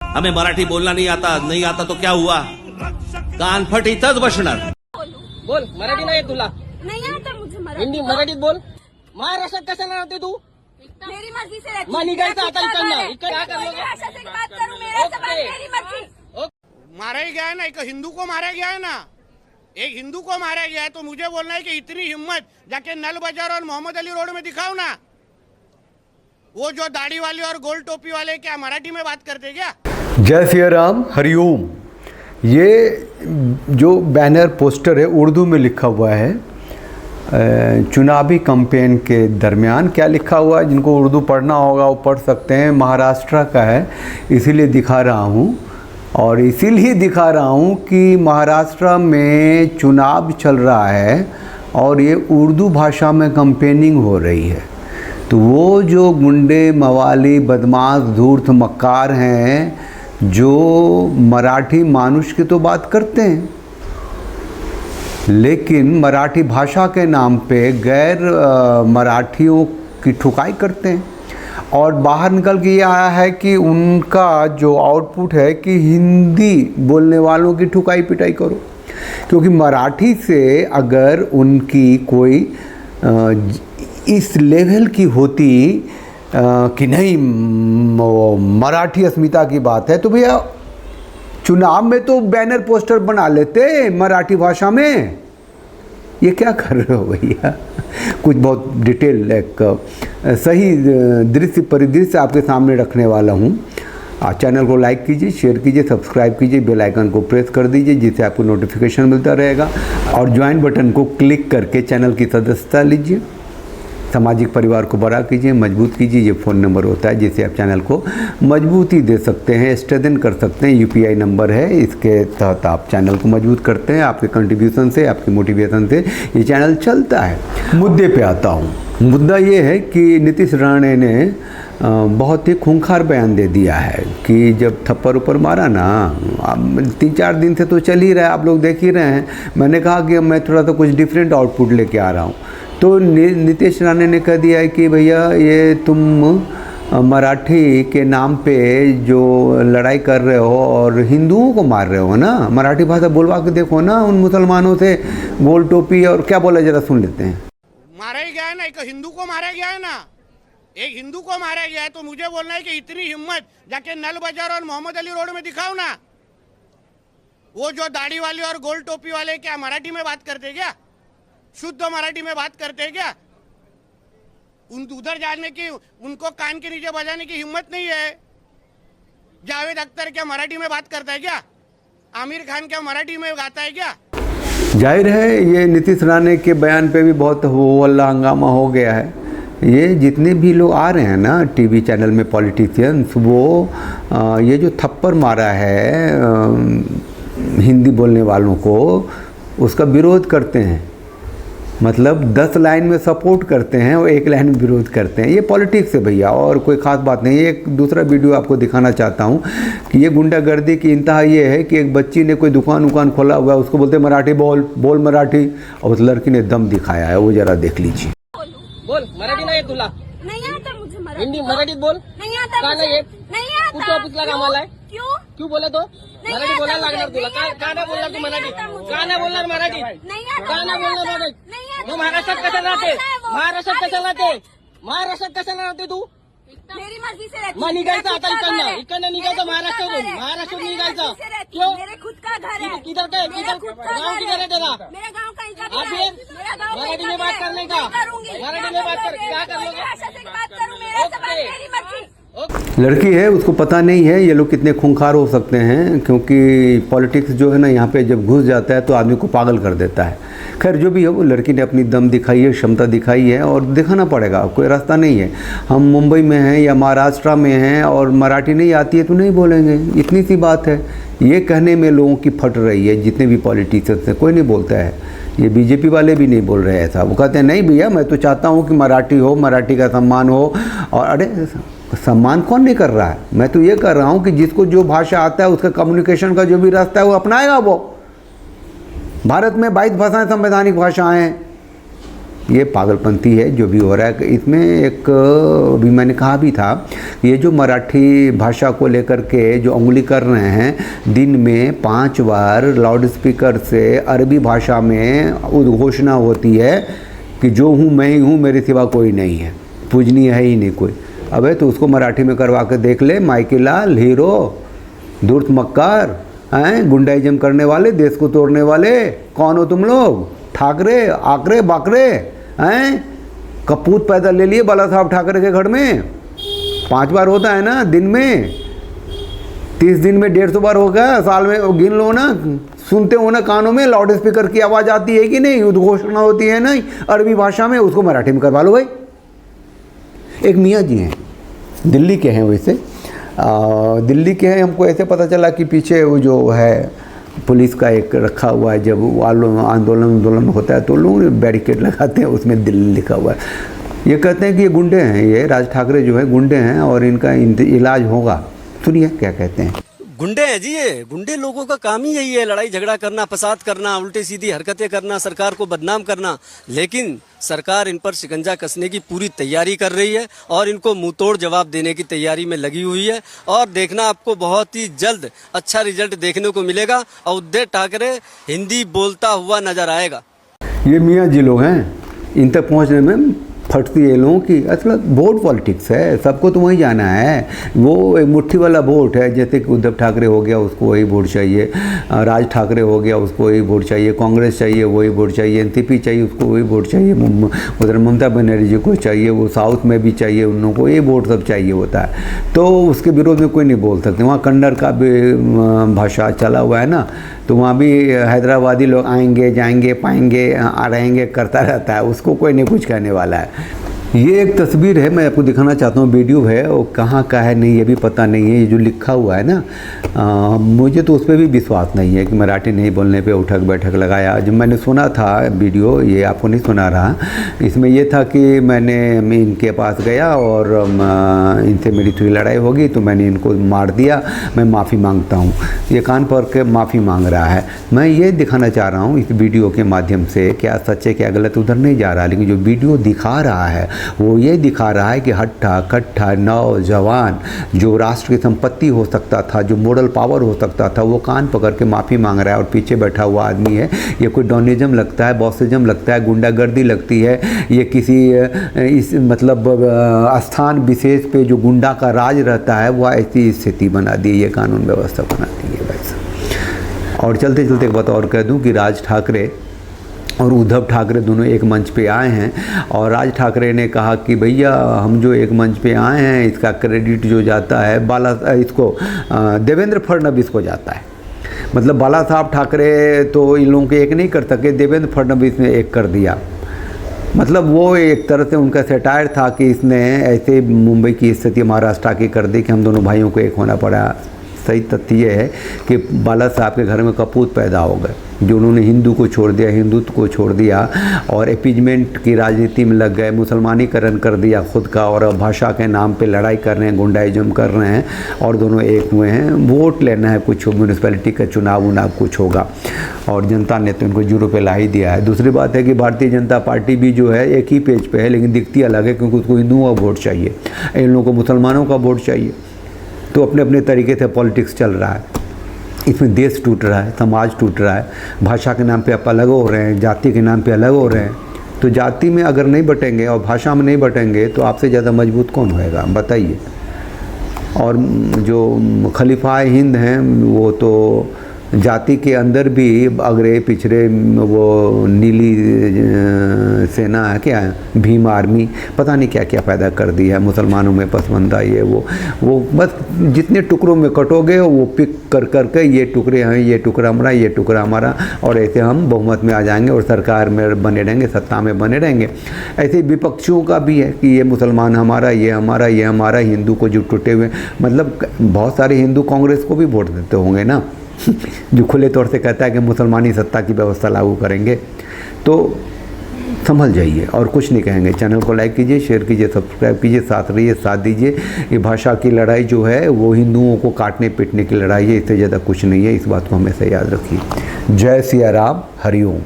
हमें मराठी बोलना नहीं आता तो क्या हुआ, कान फट इथंच बसणार. बोल, मराठी नाही येत तुला? नहीं आता मुझे मराठी. हिंदी मराठीत बोल. महाराष्ट्रात कशाला राहते तू? मेरी मर्जी से रहती मग हूँ. निघायचं मेरा आता खुद का इकडनं. घर है. इकडे क्या कर मैं लोगे? भाषा से बात करूँ, मेरा ओके. सवाल मेरी मर्जी. मारा ही गया है ना, एक हिंदू को मारा गया है ना, एक हिंदू को मारा गया है, तो मुझे बोलना है कि इतनी हिम्मत जाके नल बाजार और मोहम्मद अली रोड में दिखाओ ना. वो जो दाढ़ी वाले और गोल टोपी वाले क्या मराठी में बात करते क्या? जय सिया राम, हरिओम. ये जो बैनर पोस्टर है उर्दू में लिखा हुआ है. चुनावी कैंपेन के दरमियान क्या लिखा हुआ है, जिनको उर्दू पढ़ना होगा वो पढ़ सकते हैं. महाराष्ट्र का है, इसीलिए दिखा रहा हूँ. और इसीलिए दिखा रहा हूँ कि महाराष्ट्र में चुनाव चल रहा है और ये उर्दू भाषा में कैंपेनिंग हो रही है. तो वो जो गुंडे मवाली बदमाश धूर्त मक्कार हैं जो मराठी मानुष की तो बात करते हैं, लेकिन मराठी भाषा के नाम पे गैर मराठियों की ठुकाई करते हैं. और बाहर निकल के ये आया है कि उनका जो आउटपुट है कि हिंदी बोलने वालों की ठुकाई पिटाई करो, क्योंकि मराठी से अगर उनकी कोई इस लेवल की होती कि नहीं मराठी अस्मिता की बात है तो भैया चुनाव में तो बैनर पोस्टर बना लेते मराठी भाषा में. ये क्या कर रहे हो भैया? कुछ बहुत डिटेल एक सही दृश्य परिदृश्य आपके सामने रखने वाला हूँ. चैनल को लाइक कीजिए, शेयर कीजिए, सब्सक्राइब कीजिए, बेल आइकन को प्रेस कर दीजिए जिससे आपको नोटिफिकेशन मिलता रहेगा. और ज्वाइन बटन को क्लिक करके चैनल की सदस्यता लीजिए. सामाजिक परिवार को बड़ा कीजिए, मजबूत कीजिए. ये फ़ोन नंबर होता है जिससे आप चैनल को मजबूती दे सकते हैं, स्ट्रेंथन कर सकते हैं. यूपीआई नंबर है, इसके तहत आप चैनल को मजबूत करते हैं. आपके कंट्रीब्यूशन से, आपकी मोटिवेशन से ये चैनल चलता है. मुद्दे पे आता हूँ. मुद्दा ये है कि नीतीश राणे ने बहुत ही खूंखार बयान दे दिया है कि जब थप्पड़ ऊपर मारा ना, 3-4 दिन से तो चल ही रहा है, आप लोग देख ही रहे हैं. मैंने कहा कि मैं थोड़ा सा कुछ डिफरेंट आउटपुट लेके आ रहा हूँ. तो नीतीश राणे ने कह दिया है कि भैया ये तुम मराठी के नाम पे जो लड़ाई कर रहे हो और हिंदुओं को मार रहे हो ना, मराठी भाषा बोलवा के देखो ना उन मुसलमानों से. गोल टोपी और क्या बोला जरा सुन लेते हैं. मारा ही गया है ना, एक हिंदू को मारा गया है ना, एक हिंदू को मारा गया है, तो मुझे बोलना है कि इतनी हिम्मत जाके नल बाजार और मोहम्मद अली रोड में दिखाओ ना. वो जो दाढ़ी वाले और गोल टोपी वाले क्या मराठी में बात करते क्या? शुद्ध मराठी में बात करते हैं क्या? उधर जाने की, उनको कान के नीचे बजाने की हिम्मत नहीं है. जावेद अख्तर क्या मराठी में बात करता है क्या? आमिर खान क्या मराठी में गाता है क्या? जाहिर है ये नीतीश राणे के बयान पे भी बहुत हल्ला हंगामा हो गया है. ये जितने भी लोग आ रहे हैं ना टीवी चैनल में पॉलिटिशियंस, वो ये जो थप्पड़ मारा है हिंदी बोलने वालों को, उसका विरोध करते हैं. मतलब 10 लाइन में सपोर्ट करते हैं और 1 लाइन में विरोध करते हैं. ये पॉलिटिक्स है भैया, और कोई ख़ास बात नहीं. एक दूसरा वीडियो आपको दिखाना चाहता हूँ कि ये गुंडागर्दी की इंतहा ये है कि एक बच्ची ने कोई दुकान खोला हुआ है, उसको बोलते मराठी बोल मराठी, और उस लड़की ने दम दिखाया है. वो ज़रा देख लीजिए. बोल, मराठी नाही येत तुला? नहीं आता मुझे मराठी. हिंदी मराठीत बोल. नहीं आता का मुझे. नाही येत? नहीं आता. कुठं ऑफिसला कामाला आहे? क्यों बोले तो नहीं मराठी आता बोलायला मुझे. लागणार तुला. नहीं का नाही बोलणार तू नहीं मराठी? आता मुझे. का नाही बोलणार मराठी? नहीं आता. का नाही बोलणार मराठी? नहीं आता. मग महाराष्ट्रात कशाला राहते? महाराष्ट्रात कशाला राहते? महाराष्ट्रात कशाला राहते तू? मेरी मर्जी से रहती मग हूँ. निघायचं मेरा आता खुद का घर इकडनं. है. इकडनं मेरा निघायचं खुद का महाराष्ट्रातून. घर है. महाराष्ट्रातून मैं निघायचं. मर्जी से रहती क्यों? हूँ. मेरे खुद का घर है. किधर का? मेरा खुद का गाँव घर किधर है तेरा? मेरा गाँव कहीं का आप भी है. भी मेरा गाँव मराठी कहीं में का बात भी है. करने का? नहीं करूंगी. मराठी में बात कर, क्या कर लोगे? भाषा से बात करूँ, मेरा सवाल ओके. मेरी मर्जी. लड़की है, उसको पता नहीं है ये लोग कितने खूंखार हो सकते हैं, क्योंकि पॉलिटिक्स जो है ना यहाँ पे जब घुस जाता है तो आदमी को पागल कर देता है. खैर जो भी है, वो लड़की ने अपनी दम दिखाई है, क्षमता दिखाई है, और दिखाना पड़ेगा, कोई रास्ता नहीं है. हम मुंबई में हैं या महाराष्ट्र में हैं और मराठी नहीं आती है तो नहीं बोलेंगे, इतनी सी बात है. ये कहने में लोगों की फट रही है, जितने भी पॉलिटिशियंस हैं कोई नहीं बोलता है. ये बीजेपी वाले भी नहीं बोल रहे हैं ऐसा. वो कहते हैं नहीं भैया मैं तो चाहता हूँ कि मराठी हो, मराठी का सम्मान हो. और अरे सम्मान कौन नहीं कर रहा है? मैं तो ये कर रहा हूँ कि जिसको जो भाषा आता है उसका कम्युनिकेशन का जो भी रास्ता है वो अपनाएगा. वो भारत में 22 भाषाएं संवैधानिक भाषाएं हैं. ये पागलपंती है जो भी हो रहा है। इसमें एक अभी मैंने कहा भी था, ये जो मराठी भाषा को लेकर के जो उंगली कर रहे हैं, दिन में 5 बार लाउड स्पीकर से अरबी भाषा में उद्घोषणा होती है कि जो हूँ मैं ही हूँ, मेरे सिवा कोई नहीं है, पूजनीय है ही नहीं कोई। अबे तो उसको मराठी में करवा के देख ले। माइकेलाल, हीरो, धूर्त मक्कार, हैं गुंडाइजम करने वाले, देश को तोड़ने वाले, कौन हो तुम लोग? ठाकरे, आकरे, बाकरे, हैं कपूत पैदा ले लिए बाला साहब ठाकरे के घर में। 5 बार होता है ना दिन में, 30 दिन में 150 बार हो गया, साल में गिन लो ना। सुनते हो ना कानों में, लाउड स्पीकर की आवाज़ आती है कि नहीं, उद्घोषणा होती है ना अरबी भाषा में, उसको मराठी में करवा लो भाई। एक मियाँ जी हैं, दिल्ली के हैं, वैसे दिल्ली के हैं। हमको ऐसे पता चला कि पीछे वो जो है पुलिस का एक रखा हुआ है, जब आंदोलन होता है तो लोग बैरिकेड लगाते हैं, उसमें दिल्ली लिखा हुआ है। ये कहते हैं कि ये गुंडे हैं, ये राज ठाकरे जो है गुंडे हैं और इनका इलाज होगा। सुनिए क्या कहते हैं। गुंडे हैं जी, ये गुंडे लोगों का काम ही यही है, लड़ाई झगड़ा करना, फसाद करना, उल्टी सीधी हरकतें करना, सरकार को बदनाम करना। लेकिन सरकार इन पर शिकंजा कसने की पूरी तैयारी कर रही है और इनको मुंहतोड़ जवाब देने की तैयारी में लगी हुई है। और देखना आपको बहुत ही जल्द अच्छा रिजल्ट देखने को मिलेगा और उद्धव ठाकरे हिंदी बोलता हुआ नजर आएगा। ये मियाँ जी लोग हैं, इन तक पहुँचने में फटती है लोगों की। असल वोट पॉलिटिक्स है, सबको तो वहीं जाना है। वो एक मुट्ठी वाला वोट है, जैसे कि उद्धव ठाकरे हो गया उसको वही वोट चाहिए, राज ठाकरे हो गया उसको वही वोट चाहिए, कांग्रेस चाहिए वही वोट चाहिए, एनसीपी चाहिए उसको वही वोट चाहिए, उधर ममता बनर्जी को चाहिए, वो साउथ में भी चाहिए, उन लोगों को ये वोट सब चाहिए होता है। तो उसके विरोध में कोई नहीं बोल सकते। वहाँ कन्नड़ का भी भाषा चला हुआ है ना, तो वहाँ भी हैदराबादी लोग आएंगे जाएंगे पाएंगे आ रहेंगे करता रहता है, उसको कोई नहीं कुछ कहने वाला है। ये एक तस्वीर है, मैं आपको दिखाना चाहता हूँ, वीडियो है, वो कहाँ का है नहीं ये भी पता नहीं है। ये जो लिखा हुआ है ना, मुझे तो उस पर भी विश्वास नहीं है कि मराठी नहीं बोलने पे उठक बैठक लगाया। जब मैंने सुना था वीडियो, ये आपको नहीं सुना रहा, इसमें ये था कि मैं इनके पास गया और इनसे मेरी थोड़ी लड़ाई होगी तो मैंने इनको मार दिया, मैं माफ़ी मांगता हूँ। ये कान पर के माफ़ी मांग रहा है। मैं ये दिखाना चाह रहा हूँ इस वीडियो के माध्यम से, क्या सच है क्या गलत उधर नहीं जा रहा, लेकिन जो वीडियो दिखा रहा है वो ये दिखा रहा है कि हट्ठा कट्ठा नौजवान जो राष्ट्र की संपत्ति हो सकता था, जो मॉरल पावर हो सकता था, वो कान पकड़ के माफ़ी मांग रहा है। और पीछे बैठा हुआ आदमी है, ये कोई डॉनिज्म लगता है, बॉसिज्म लगता है, गुंडागर्दी लगती है। ये किसी इस मतलब स्थान विशेष पे जो गुंडा का राज रहता है, वो ऐसी स्थिति बना दी, ये कानून व्यवस्था बना दी है वैसे। और चलते चलते एक बात और कह दूँ कि राज ठाकरे और उद्धव ठाकरे दोनों एक मंच पे आए हैं और राज ठाकरे ने कहा कि भैया हम जो एक मंच पे आए हैं इसका क्रेडिट जो जाता है इसको देवेंद्र फडणवीस को जाता है। मतलब बाला साहब ठाकरे तो इन लोगों के एक नहीं कर सके, देवेंद्र फडणवीस ने एक कर दिया। मतलब वो एक तरह से उनका सेटायर था कि इसने ऐसे मुंबई की स्थिति महाराष्ट्र की कर दी कि हम दोनों भाइयों को एक होना पड़ा। सही तथ्य ये है कि बाला साहब के घर में कपूत पैदा हो गए, जो उन्होंने हिंदू को छोड़ दिया, हिंदुत्व को छोड़ दिया और एपीजमेंट की राजनीति में लग गए, मुसलमानीकरण कर दिया खुद का और भाषा के नाम पे लड़ाई कर रहे हैं, गुंडाइज्म कर रहे हैं और दोनों एक हुए हैं। वोट लेना है, कुछ म्यूनसिपैलिटी का चुनाव कुछ होगा और जनता ने तो इनको 0 पे ला ही दिया है। दूसरी बात है कि भारतीय जनता पार्टी भी जो है एक ही पेज पे है, लेकिन दिखती अलग है, क्योंकि उसको हिंदुओं का वोट चाहिए, इन लोगों को मुसलमानों का वोट चाहिए। तो अपने अपने तरीके से पॉलिटिक्स चल रहा है। इसमें देश टूट रहा है, समाज टूट रहा है, भाषा के नाम पे आप अलग हो रहे हैं, जाति के नाम पे अलग हो रहे हैं। तो जाति में अगर नहीं बटेंगे और भाषा में नहीं बटेंगे तो आपसे ज़्यादा मजबूत कौन होएगा बताइए। और जो खलीफा हिंद हैं वो तो जाति के अंदर भी अगरे पिछड़े, वो नीली सेना है क्या, भीम आर्मी, पता नहीं क्या क्या पैदा कर दिया है मुसलमानों में, पसमंदा ये वो बस जितने टुकड़ों में कटोगे वो पिक कर करके ये टुकड़े हैं, ये टुकड़ा हमारा, ये टुकड़ा हमारा, और ऐसे हम बहुमत में आ जाएंगे और सरकार में बने रहेंगे, सत्ता में बने रहेंगे। ऐसे विपक्षियों का भी है कि ये मुसलमान हमारा, ये हमारा, ये हमारा, हिंदू को जो टूटे हुए, मतलब बहुत सारे हिंदू कांग्रेस को भी वोट देते होंगे ना जो खुले तौर से कहता है कि मुसलमानी सत्ता की व्यवस्था लागू करेंगे। तो संभल जाइए और कुछ नहीं कहेंगे। चैनल को लाइक कीजिए, शेयर कीजिए, सब्सक्राइब कीजिए, साथ रहिए, साथ दीजिए। ये भाषा की लड़ाई जो है वो हिंदुओं को काटने पीटने की लड़ाई है, इससे ज़्यादा कुछ नहीं है। इस बात को हमेशा याद रखिए। जय सिया राम, हरिओम।